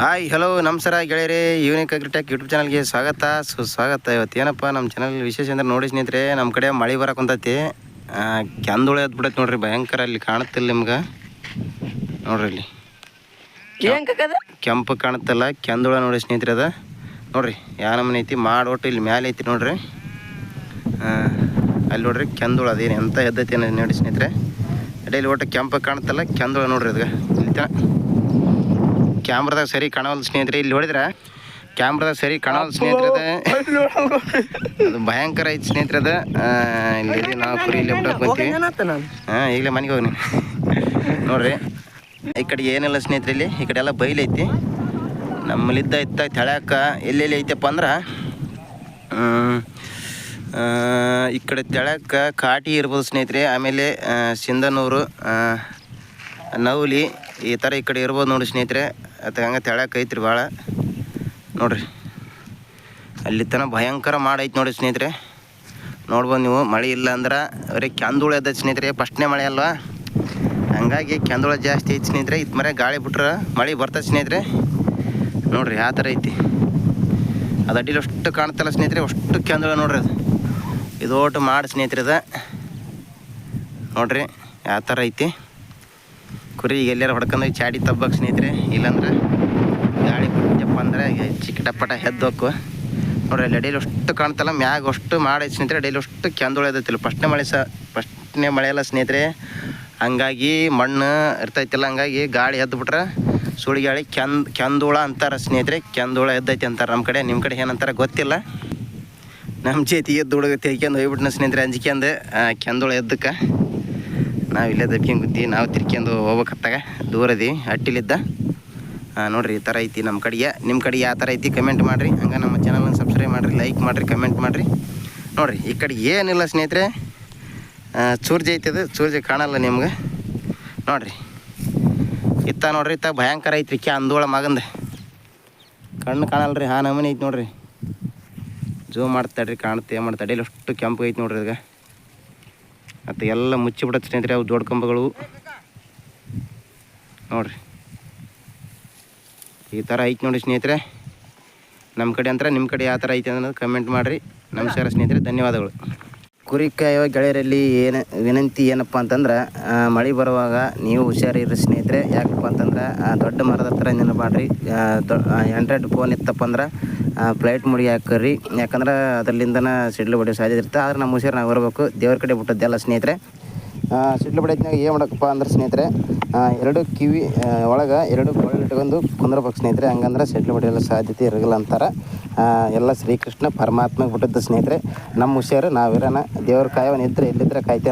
Hi hello ನಮಸ್ಕಾರ ಗೆಳೆಯರೇ. Unique agritech YouTube ಚಾನಲ್ಗೆ ಸುಸ್ವಾಗತ. ಇವತ್ತು ಏನಪ್ಪ ನಮ್ಮ ಚಾನಲ್ ವಿಶೇಷ ಅಂದ್ರೆ ನೋಡಿ ಸ್ನೇಹಿತರೆ, ನಮ್ಮ ಕಡೆ ಮಳೆ ಬರಕುಂತೈತಿ. ಕೆಂದುಳ ಎದ್ಬಿಡೈತೆ ನೋಡ್ರಿ, ಭಯಂಕರ. ಅಲ್ಲಿ ಕಾಣುತ್ತಿಲ್ಲ ನಿಮ್ಗೆ, ನೋಡ್ರಿ ಇಲ್ಲಿ ಕೆಂಪು ಕಾಣುತ್ತಲ್ಲ, ಕೆಂದುಳ ನೋಡಿ ಸ್ನೇಹಿತರೆ. ಅದ ನೋಡ್ರಿ ಯಾವ ನಮೂನೆ ಐತಿ, ಒಟ್ಟು ಇಲ್ಲಿ ಮ್ಯಾಲೆ ಐತಿ ನೋಡ್ರಿ. ಅಲ್ಲಿ ನೋಡ್ರಿ ಕೆಂದುಳ ಅದೇನು ಎಂತ ಎದ್ದೈತಿ ನೋಡಿ ಸ್ನೇಹಿತರೆ. ಅಡ್ಡಲ್ಲಿ ಒಟ್ಟು ಕೆಂಪು ಕಾಣುತ್ತಲ್ಲ, ಕೆಂದುಳ ನೋಡ್ರಿ. ಅದಕ್ಕೆ ಇಲ್ಲಿ ಕ್ಯಾಮ್ರದಾಗ ಸರಿ ಕಾಣವಲ್ದು ಸ್ನೇಹಿತರೆ. ಇಲ್ಲಿ ನೋಡಿದ್ರೆ ಕ್ಯಾಮ್ರದಾಗ ಸರಿ ಕಾಣವಲ್ದು ಸ್ನೇಹಿತರೆ. ಅದು ಭಯಂಕರ ಐತಿ ಸ್ನೇಹಿತರೆ. ಅದು ಇಲ್ಲಿ ನಾವು ಕುರಿ ಇಲ್ಲಿ ಬಿಟ್ಕೊಂತೀವಿ. ಈಗಲೇ ಮನೆಗೆ ಹೋಗಿ ನೋಡ್ರಿ. ಈ ಕಡೆ ಏನಿಲ್ಲ ಸ್ನೇಹಿತರೆ, ಇಲ್ಲಿ ಈ ಕಡೆ ಎಲ್ಲ ಬೈಲೈತಿ. ನಮ್ಮಲ್ಲಿದ್ದ ತೆಳ್ಯಾಕ ಎಲ್ಲೆಲ್ಲಿ ಐತಪ್ಪ ಅಂದ್ರೆ, ಈ ಕಡೆ ತೆಳ್ಯಾಕ ಕಾಟಿ ಇರ್ಬೋದು ಸ್ನೇಹಿತರೆ. ಆಮೇಲೆ ಸಿಂಧನೂರು, ನವಲಿ ಈ ಥರ ಈ ಕಡೆ ಇರ್ಬೋದು ನೋಡಿ ಸ್ನೇಹಿತರೆ. ಅಥವಾ ಹಂಗೆ ತೆಳ್ಯಾಕ ಐತ್ರಿ ಭಾಳ ನೋಡ್ರಿ. ಅಲ್ಲಿ ತನಕ ಭಯಂಕರ ಮಾಡೈತಿ ನೋಡಿ ಸ್ನೇಹಿತರೆ. ನೋಡ್ಬೋದು ನೀವು. ಮಳೆ ಇಲ್ಲ ಅಂದ್ರೆ ಅವರೇ ಕೆಂದುಳ ಎದ್ದೈತಿ ಸ್ನೇಹಿತರೆ. ಫಸ್ಟ್ನೇ ಮಳೆ ಅಲ್ವಾ, ಹಂಗಾಗಿ ಕೆಂದುಳ ಜಾಸ್ತಿ ಐತಿ ಸ್ನೇಹಿತರೆ. ಇದು ಮರೆ ಗಾಳಿ ಬಿಟ್ರೆ ಮಳೆ ಬರ್ತದೆ ಸ್ನೇಹಿತರೆ. ನೋಡ್ರಿ ಆ ಥರ ಐತಿ. ಅದು ಅಡ್ಡಿಲಿ ಅಷ್ಟು ಕಾಣ್ತಲ್ಲ ಸ್ನೇಹಿತರೆ, ಅಷ್ಟು ಕೆಂದುಳ ನೋಡ್ರಿ. ಅದು ಇದು ಒಟ್ಟು ಮಾಡಿ ಸ್ನೇಹಿತರೆ. ಅದ ನೋಡ್ರಿ ಯಾವ ಥರ ಐತಿ. ಕುರಿ ಈಗ ಎಲ್ಲಾರು ಹೊಡ್ಕೊಂಡು ಚಾಡಿ ತಬ್ಬಕ್ಕೆ ಸ್ನೇಹಿತರೆ. ಇಲ್ಲಾಂದ್ರೆ ಗಾಳಿ ಬಿಟ್ಟಪ್ಪ ಅಂದ್ರೆ ಚಿಕ್ಕಟಪಟ ಹೆದ್ದೋಕು ನೋಡ್ರಿ. ಅಲ್ಲಿ ಅಡಿಯಲ್ಲಿ ಅಷ್ಟು ಕಾಣ್ತಲ್ಲ, ಮ್ಯಾಗ ಅಷ್ಟು ಮಾಡೈತಿ ಸ್ನೇಹಿತರೆ. ಅಡಿಯಲ್ಲಿ ಅಷ್ಟು ಕೆಂದುಳ ಎದ್ದೈತಿಲ್ಲ. ಫಸ್ಟ್ನೇ ಮಳೆ ಎಲ್ಲ ಸ್ನೇಹಿತರೆ. ಹಂಗಾಗಿ ಮಣ್ಣು ಇರ್ತೈತಿಲ್ಲ, ಹಂಗಾಗಿ ಗಾಳಿ ಎದ್ದು ಬಿಟ್ರೆ ಸುಳಿಗಾಳಿ ಕೆಂದುಳ ಅಂತಾರೆ ಸ್ನೇಹಿತರೆ. ಕೆಂದುಳ ಎದ್ದೈತಿ ಅಂತಾರೆ ನಮ್ಮ ಕಡೆ. ನಿಮ್ಮ ಕಡೆ ಏನಂತಾರೆ ಗೊತ್ತಿಲ್ಲ. ನಮ್ಮ ಜೊತೆ ಎದ್ದು ಹುಡುಗ ತಿರ್ಕೊಂಡು ಹೋಗ್ಬಿಟ್ನ ಸ್ನೇಹಿತರೆ, ಅಂಜಿಕೆಂದು ಕೆಂದುಳ ಎದ್ದಕ್ಕೆ. ನಾವು ಇಲ್ಲೇ ದಬ್ಕೊಂಡು ಕೂತೀವಿ. ನಾವು ತಿರ್ಕೊಂಡು ಹೋಗ್ಬೇಕತ್ತಾಗ ದೂರದೀವಿ ಹಟ್ಟಿಲಿದ್ದ. ನೋಡಿರಿ ಈ ಥರ ಐತಿ ನಮ್ಮ ಕಡೆಗೆ. ನಿಮ್ಮ ಕಡೆ ಯಾವ ಥರ ಐತಿ ಕಮೆಂಟ್ ಮಾಡಿರಿ. ಹಂಗೆ ನಮ್ಮ ಚಾನಲ್ನ ಸಬ್ಸ್ಕ್ರೈಬ್ ಮಾಡಿರಿ, ಲೈಕ್ ಮಾಡಿರಿ, ಕಮೆಂಟ್ ಮಾಡಿರಿ. ನೋಡಿರಿ ಈ ಕಡೆ ಏನಿಲ್ಲ ಸ್ನೇಹಿತರೆ. ಸೂರ್ಯ ಐತಿ. ಅದು ಸೂರ್ಯ ಕಾಣಲ್ಲ ನಿಮ್ಗೆ ನೋಡಿರಿ. ಇತ್ತ ನೋಡ್ರಿ, ಇತ್ತ ಭಯಂಕರ ಐತ್ರಿ ಕೆಂದುಳ ಮಗಂದು. ಕಣ್ಣು ಕಾಣಲ್ರಿ, ನಮೂನೆ ಐತಿ ನೋಡ್ರಿ. ಜೂಮ್ ಮಾಡ್ತಾಡ್ರಿ, ಕಾಣುತ್ತೆ. ಏನು ಮಾಡ್ತಾ ಅಡಿಯಲ್ಲಿ ಅಷ್ಟು ಕೆಂಪು ಐತಿ ನೋಡ್ರಿ. ಅದಕ್ಕೆ ಮತ್ತು ಎಲ್ಲ ಮುಚ್ಚಿಬಿಡತ್ತೆ ಸ್ನೇಹಿತರೆ ಅವು ಜೋಡ್ ಕಂಬಗಳು ನೋಡ್ರಿ. ಈ ಥರ ಐತಿ ನೋಡಿ ಸ್ನೇಹಿತರೆ ನಮ್ಮ ಕಡೆ. ಅಂತಾರೆ ನಿಮ್ಮ ಕಡೆ ಯಾವ ಥರ ಐತೆ ಅನ್ನೋದು ಕಮೆಂಟ್ ಮಾಡಿರಿ. ನಮಸ್ಕಾರ ಸ್ನೇಹಿತರೆ, ಧನ್ಯವಾದಗಳು. ಕುರಿ ಕಾಯುವ ಗೆಳೆಯರಲ್ಲಿ ವಿನಂತಿ ಏನಪ್ಪ ಅಂತಂದ್ರೆ, ಮಳೆ ಬರುವಾಗ ನೀವು ಹುಷಾರಿರ್ರಿ ಸ್ನೇಹಿತರೆ. ಯಾಕಪ್ಪ ಅಂತಂದ್ರೆ ದೊಡ್ಡ ಮರದ ಹತ್ರ ನೆನಪಾಡ್ರಿ. ಆಂಡ್ರಾಯ್ಡ್ ಫೋನ್ ಇತ್ತಪ್ಪ ಅಂದ್ರೆ ಫ್ಲೈಟ್ ಮುಡಿ ಹಾಕರ್ರಿ. ಯಾಕಂದ್ರೆ ಅದರಲ್ಲಿಂದನ ಸಿಡ್ಲು ಬಡಿಯೋ ಸಾಧ್ಯತೆ ಇರುತ್ತೆ. ಆದ್ರೆ ನಮ್ಮ ಹುಷಾರು ನಾವು ಬರಬೇಕು. ದೇವ್ರ ಕಡೆ ಬಿಟ್ಟದ್ದೆಲ್ಲ ಸ್ನೇಹಿತರೆ. ಸಿಡ್ಲು ಬಡಿಯೋದ್ನಾಗ ಏನು ಮಾಡಬೇಕಪ್ಪ ಅಂದ್ರೆ ಸ್ನೇಹಿತರೆ, ಎರಡು ಕಿವಿ ಒಳಗೆ ಎರಡು ಇಟ್ಕೊಂಡು ಕುಂದ್ರಬೇಕು ಸ್ನೇಹಿತರೆ. ಹಂಗಂದ್ರೆ ಸಿಡ್ಲು ಬಡಿಯೋ ಸಾಧ್ಯತೆ ಇರಲ್ಲ ಅಂತಾರೆ. ಎಲ್ಲ ಶ್ರೀಕೃಷ್ಣ ಪರಮಾತ್ಮಗೆ ಬಿಟ್ಟದ್ದು ಸ್ನೇಹಿತರೆ. ನಮ್ಮ ಹುಷಾರು ನಾವಿರೋಣ. ದೇವ್ರ ಕಾಯವನಿದ್ರೆ ಎಲ್ಲಿದ್ದರೆ ಕಾಯ್ತೇನೆ.